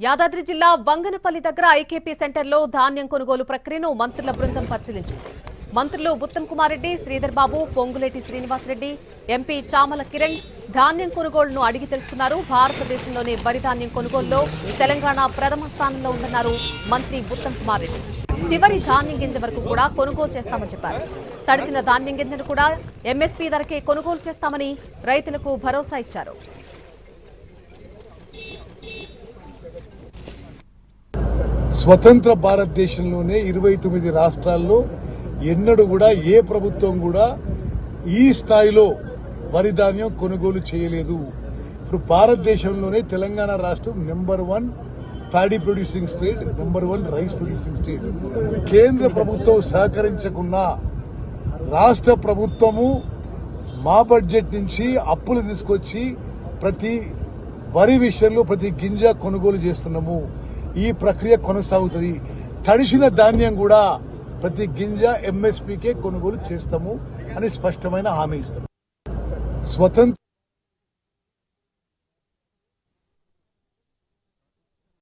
యాదాద్రి జిల్లా వంగనపల్లి దగ్గర ఐకేపీ సెంటర్లో ధాన్యం కొనుగోలు ప్రక్రియను మంత్రుల బృందం పరిశీలించింది. మంత్రులు ఉత్తమ్ కుమార్ రెడ్డి, శ్రీధర్ బాబు, పొంగులేటి శ్రీనివాసరెడ్డి, ఎంపీ చామల కిరణ్ ధాన్యం కొనుగోలును అడిగి తెలుసుకున్నారు. భారతదేశంలోనే వరి ధాన్యం కొనుగోలులో తెలంగాణ ప్రథమ స్థానంలో ఉందన్నారు మంత్రి ఉత్తమ్ కుమార్ రెడ్డి. చివరి ధాన్యం గింజ వరకు కూడా కొనుగోలు చేస్తామని చెప్పారు. తడిసిన ధాన్యం గింజను కూడా ఎంఎస్పీ ధరకే కొనుగోలు చేస్తామని రైతులకు భరోసా ఇచ్చారు. స్వతంత్ర భారతదేశంలోనే 29 రాష్ట్రాల్లో ఎన్నడూ కూడా ఏ ప్రభుత్వం కూడా ఈ స్థాయిలో వరి ధాన్యం కొనుగోలు చేయలేదు. ఇప్పుడు భారతదేశంలోనే తెలంగాణ రాష్ట్రం number 1 paddy producing state, number 1 rice producing state. కేంద్ర ప్రభుత్వం సహకరించకున్నా రాష్ట్ర ప్రభుత్వము మా బడ్జెట్ నుంచి అప్పులు తీసుకొచ్చి ప్రతి వరి విషయంలో ప్రతి గింజ కొనుగోలు చేస్తున్నాము. ఈ ప్రక్రియ కొనసాగుతుంది. తడిసిన ధాన్యం కూడా ప్రతి గింజ ఎంఎస్పీకే కొనుగోలు చేస్తాము అని స్పష్టమైన హామీ ఇస్తాము. స్వతంత్ర